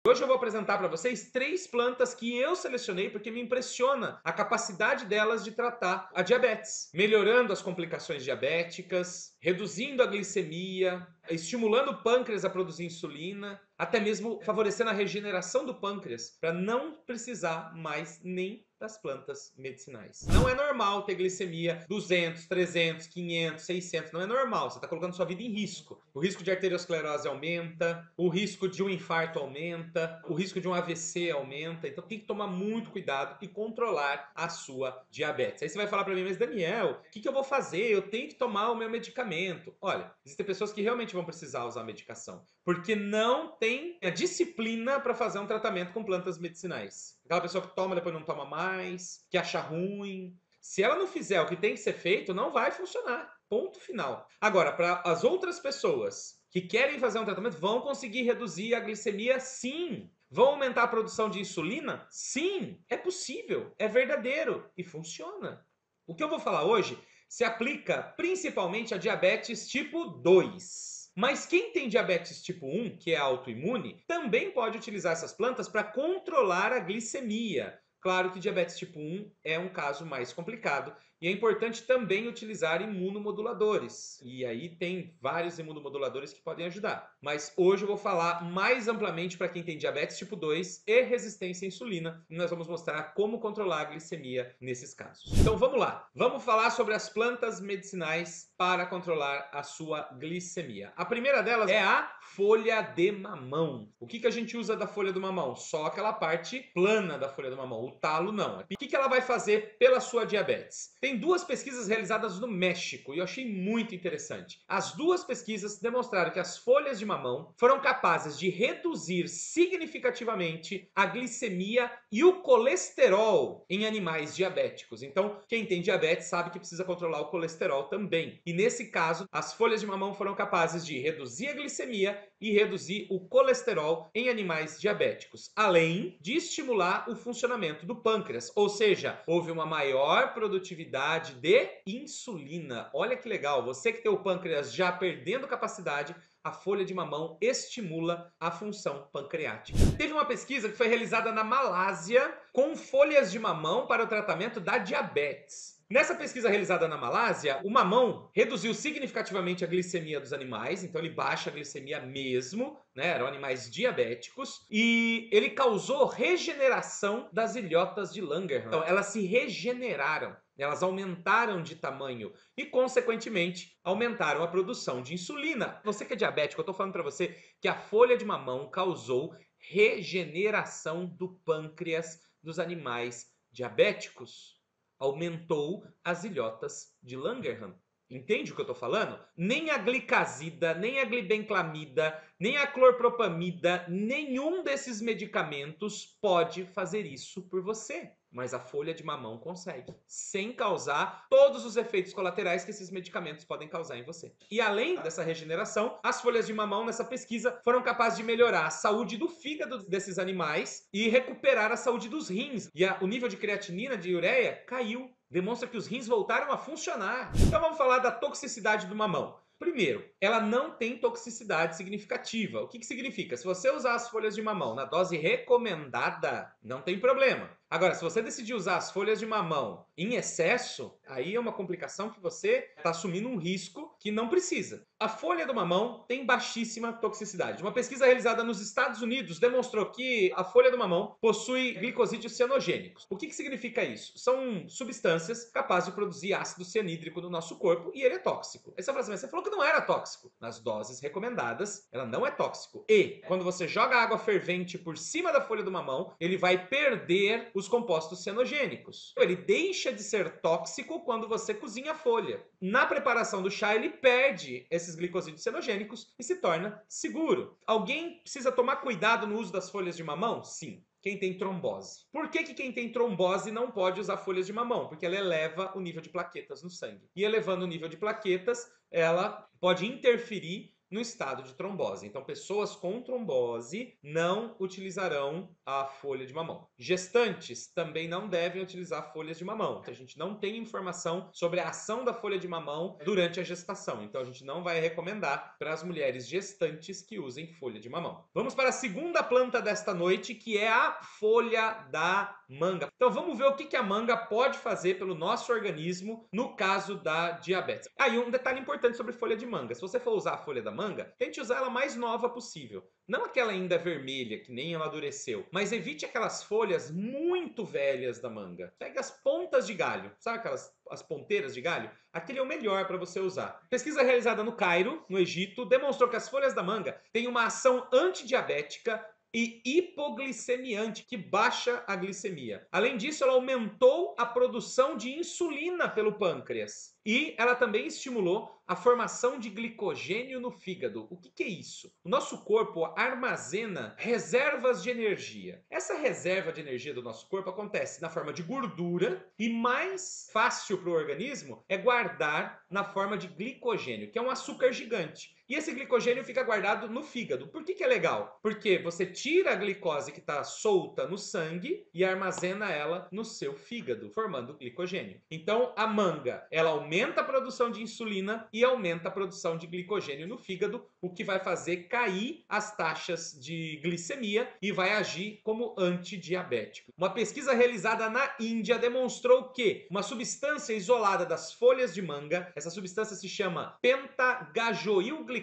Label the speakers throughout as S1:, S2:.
S1: Hoje eu vou apresentar para vocês 3 plantas que eu selecionei porque me impressiona a capacidade delas de tratar a diabetes, melhorando as complicações diabéticas, reduzindo a glicemia, estimulando o pâncreas a produzir insulina, até mesmo favorecendo a regeneração do pâncreas para não precisar mais nem das plantas medicinais. Não é normal ter glicemia 200, 300, 500, 600, não é normal, você está colocando sua vida em risco. O risco de arteriosclerose aumenta, o risco de um infarto aumenta, o risco de um AVC aumenta, então tem que tomar muito cuidado e controlar a sua diabetes. Aí você vai falar para mim, mas Daniel, o que eu vou fazer? Eu tenho que tomar o meu medicamento. Olha, existem pessoas que realmente vão precisar usar medicação, porque não tem a disciplina para fazer um tratamento com plantas medicinais. Aquela pessoa que toma, depois não toma mais, que acha ruim. Se ela não fizer o que tem que ser feito, não vai funcionar. Ponto final. Agora, para as outras pessoas que querem fazer um tratamento, vão conseguir reduzir a glicemia? Sim. Vão aumentar a produção de insulina? Sim. É possível, é verdadeiro e funciona. O que eu vou falar hoje se aplica principalmente a diabetes tipo 2. Mas quem tem diabetes tipo 1, que é autoimune, também pode utilizar essas plantas para controlar a glicemia. Claro que diabetes tipo 1 é um caso mais complicado e é importante também utilizar imunomoduladores. E aí tem vários imunomoduladores que podem ajudar. Mas hoje eu vou falar mais amplamente para quem tem diabetes tipo 2 e resistência à insulina. E nós vamos mostrar como controlar a glicemia nesses casos. Então vamos lá. Vamos falar sobre as plantas medicinais para controlar a sua glicemia. A primeira delas é a folha de mamão. O que a gente usa da folha do mamão? Só aquela parte plana da folha do mamão. O talo não. O que ela vai fazer pela sua diabetes? Tem 2 pesquisas realizadas no México e eu achei muito interessante. As 2 pesquisas demonstraram que as folhas de mamão foram capazes de reduzir significativamente a glicemia e o colesterol em animais diabéticos. Então, quem tem diabetes sabe que precisa controlar o colesterol também. E nesse caso, as folhas de mamão foram capazes de reduzir a glicemia e reduzir o colesterol em animais diabéticos, além de estimular o funcionamento do pâncreas, ou seja, houve uma maior produtividade de insulina. Olha que legal, você que tem o pâncreas já perdendo capacidade, a folha de mamão estimula a função pancreática. Teve uma pesquisa que foi realizada na Malásia com folhas de mamão para o tratamento da diabetes. Nessa pesquisa realizada na Malásia, o mamão reduziu significativamente a glicemia dos animais, então ele baixa a glicemia mesmo, né? Eram animais diabéticos, e ele causou regeneração das ilhotas de Langerhans. Então, elas se regeneraram. Elas aumentaram de tamanho e, consequentemente, aumentaram a produção de insulina. Você que é diabético, eu estou falando para você que a folha de mamão causou regeneração do pâncreas dos animais diabéticos. Aumentou as ilhotas de Langerhans. Entende o que eu estou falando? Nem a glicazida, nem a glibenclamida, nem a clorpropamida, nenhum desses medicamentos pode fazer isso por você. Mas a folha de mamão consegue, sem causar todos os efeitos colaterais que esses medicamentos podem causar em você. E além dessa regeneração, as folhas de mamão nessa pesquisa foram capazes de melhorar a saúde do fígado desses animais e recuperar a saúde dos rins. E o nível de creatinina, de ureia, caiu. Demonstra que os rins voltaram a funcionar. Então vamos falar da toxicidade do mamão. Primeiro, ela não tem toxicidade significativa. O que significa? Se você usar as folhas de mamão na dose recomendada, não tem problema. Agora, se você decidir usar as folhas de mamão em excesso, aí é uma complicação que você está assumindo um risco que não precisa. A folha do mamão tem baixíssima toxicidade. Uma pesquisa realizada nos Estados Unidos demonstrou que a folha do mamão possui glicosídeos cianogênicos. O que significa isso? São substâncias capazes de produzir ácido cianídrico no nosso corpo e ele é tóxico. Aí você fala assim, mas você falou que não era tóxico. Nas doses recomendadas, ela não é tóxico. E quando você joga água fervente por cima da folha do mamão, ele vai perder os compostos cianogênicos. Ele deixa de ser tóxico quando você cozinha a folha. Na preparação do chá, ele perde esses glicosídeos cianogênicos e se torna seguro. Alguém precisa tomar cuidado no uso das folhas de mamão? Sim. Quem tem trombose. Por que quem tem trombose não pode usar folhas de mamão? Porque ela eleva o nível de plaquetas no sangue. E elevando o nível de plaquetas, ela pode interferir no estado de trombose. Então, pessoas com trombose não utilizarão a folha de mamão. Gestantes também não devem utilizar folhas de mamão. A gente não tem informação sobre a ação da folha de mamão durante a gestação. Então, a gente não vai recomendar para as mulheres gestantes que usem folha de mamão. Vamos para a segunda planta desta noite, que é a folha da manga. Então, vamos ver o que a manga pode fazer pelo nosso organismo no caso da diabetes. E um detalhe importante sobre folha de manga. Se você for usar a folha da manga, tente usar ela mais nova possível. Não aquela ainda vermelha, que nem amadureceu, mas evite aquelas folhas muito velhas da manga. Pegue as pontas de galho, sabe as ponteiras de galho? Aquele é o melhor para você usar. Pesquisa realizada no Cairo, no Egito, demonstrou que as folhas da manga têm uma ação antidiabética e hipoglicemiante, que baixa a glicemia. Além disso, ela aumentou a produção de insulina pelo pâncreas. E ela também estimulou a formação de glicogênio no fígado. O que é isso? O nosso corpo armazena reservas de energia. Essa reserva de energia do nosso corpo acontece na forma de gordura e mais fácil para o organismo é guardar na forma de glicogênio, que é um açúcar gigante. E esse glicogênio fica guardado no fígado. Por que é legal? Porque você tira a glicose que está solta no sangue e armazena ela no seu fígado, formando glicogênio. Então, a manga, ela aumenta a produção de insulina e aumenta a produção de glicogênio no fígado, o que vai fazer cair as taxas de glicemia e vai agir como antidiabético. Uma pesquisa realizada na Índia demonstrou que uma substância isolada das folhas de manga, essa substância se chama pentagajoilglicose,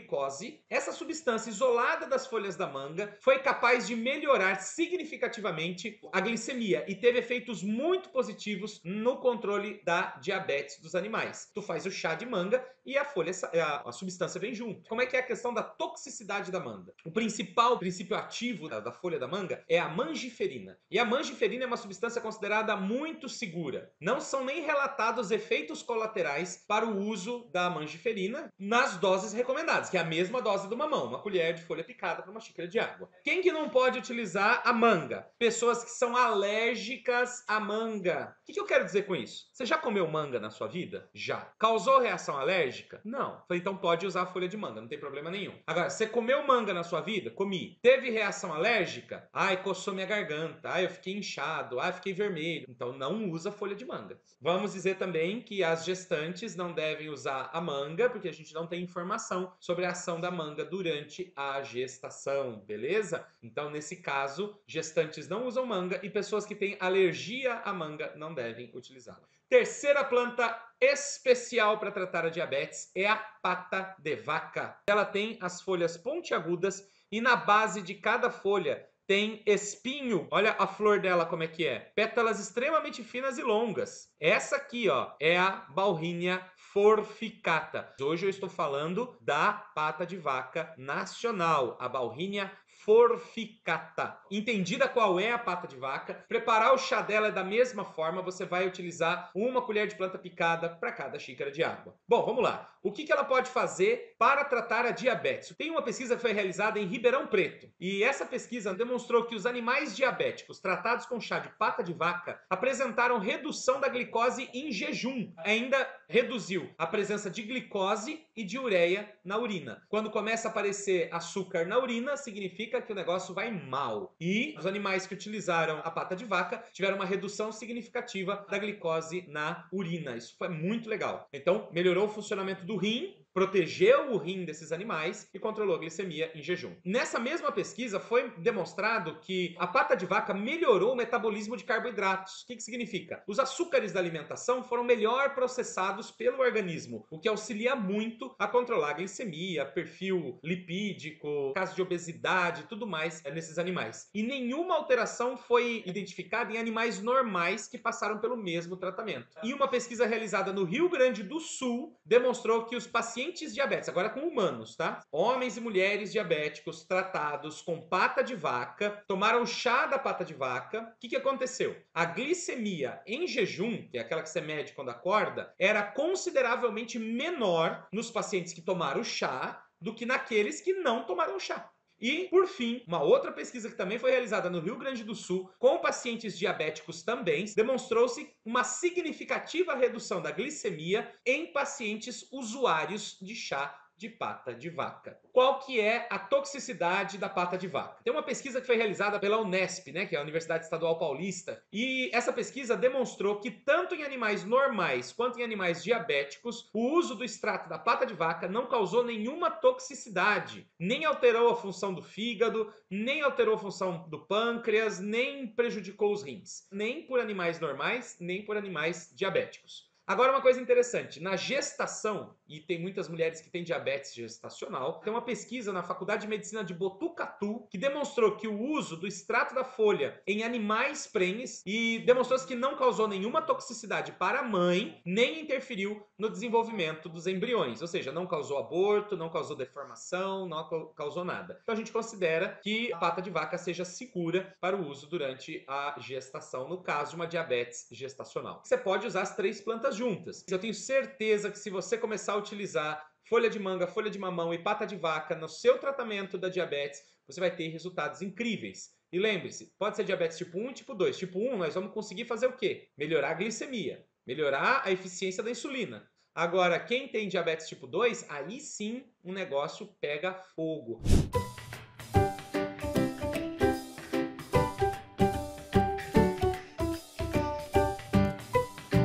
S1: essa substância isolada das folhas da manga foi capaz de melhorar significativamente a glicemia e teve efeitos muito positivos no controle da diabetes dos animais. Tu faz o chá de manga e a substância vem junto. Como é que é a questão da toxicidade da manga? O principal princípio ativo da folha da manga é a mangiferina. E a mangiferina é uma substância considerada muito segura. Não são nem relatados efeitos colaterais para o uso da mangiferina nas doses recomendadas, que é a mesma dose do mamão, uma colher de folha picada para uma xícara de água. Quem que não pode utilizar a manga? Pessoas que são alérgicas à manga. O que eu quero dizer com isso? Você já comeu manga na sua vida? Já. Causou reação alérgica? Não. Então pode usar a folha de manga, não tem problema nenhum. Agora, você comeu manga na sua vida? Comi. Teve reação alérgica? Ai, coçou minha garganta. Ai, eu fiquei inchado. Ai, fiquei vermelho. Então não usa folha de manga. Vamos dizer também que as gestantes não devem usar a manga, porque a gente não tem informação sobre a ação da manga durante a gestação, beleza? Então, nesse caso, gestantes não usam manga e pessoas que têm alergia à manga não devem utilizá-la. Terceira planta especial para tratar a diabetes é a pata de vaca. Ela tem as folhas pontiagudas e na base de cada folha tem espinho. Olha a flor dela como é que é. Pétalas extremamente finas e longas. Essa aqui, ó, é a Bauhinia forficata. Hoje eu estou falando da pata de vaca nacional, a Bauhinia forficata. Entendida qual é a pata de vaca, preparar o chá dela é da mesma forma, você vai utilizar uma colher de planta picada para cada xícara de água. Bom, vamos lá. O que ela pode fazer para tratar a diabetes? Tem uma pesquisa que foi realizada em Ribeirão Preto, e essa pesquisa demonstrou que os animais diabéticos tratados com chá de pata de vaca apresentaram redução da glicose em jejum. Ainda reduziu a presença de glicose e de ureia na urina. Quando começa a aparecer açúcar na urina, significa que o negócio vai mal. E os animais que utilizaram a pata de vaca tiveram uma redução significativa da glicose na urina. Isso foi muito legal. Então, melhorou o funcionamento do rim, protegeu o rim desses animais e controlou a glicemia em jejum. Nessa mesma pesquisa foi demonstrado que a pata de vaca melhorou o metabolismo de carboidratos. O que significa? Os açúcares da alimentação foram melhor processados pelo organismo, o que auxilia muito a controlar a glicemia, perfil lipídico, caso de obesidade, tudo mais nesses animais. E nenhuma alteração foi identificada em animais normais que passaram pelo mesmo tratamento. E uma pesquisa realizada no Rio Grande do Sul demonstrou que os pacientes diabéticos, agora com humanos, tá? Homens e mulheres diabéticos tratados com pata de vaca, tomaram chá da pata de vaca. O que aconteceu? A glicemia em jejum, que é aquela que você mede quando acorda, era consideravelmente menor nos pacientes que tomaram chá do que naqueles que não tomaram chá. E, por fim, uma outra pesquisa que também foi realizada no Rio Grande do Sul, com pacientes diabéticos também, demonstrou-se uma significativa redução da glicemia em pacientes usuários de chá de pata de vaca. Qual que é a toxicidade da pata de vaca? Tem uma pesquisa que foi realizada pela Unesp, né, que é a Universidade Estadual Paulista, e essa pesquisa demonstrou que tanto em animais normais quanto em animais diabéticos, o uso do extrato da pata de vaca não causou nenhuma toxicidade, nem alterou a função do fígado, nem alterou a função do pâncreas, nem prejudicou os rins, nem por animais normais, nem por animais diabéticos. Agora uma coisa interessante, na gestação, e tem muitas mulheres que têm diabetes gestacional, tem uma pesquisa na Faculdade de Medicina de Botucatu que demonstrou que o uso do extrato da folha em animais prenhes e demonstrou-se que não causou nenhuma toxicidade para a mãe, nem interferiu no desenvolvimento dos embriões, ou seja, não causou aborto, não causou deformação, não causou nada. Então a gente considera que a pata de vaca seja segura para o uso durante a gestação, no caso de uma diabetes gestacional. Você pode usar as 3 plantas juntas. Eu tenho certeza que se você começar a utilizar folha de manga, folha de mamão e pata de vaca no seu tratamento da diabetes, você vai ter resultados incríveis. E lembre-se, pode ser diabetes tipo 1 e tipo 2. Tipo 1, nós vamos conseguir fazer o quê? Melhorar a glicemia, melhorar a eficiência da insulina. Agora, quem tem diabetes tipo 2, aí sim o negócio pega fogo.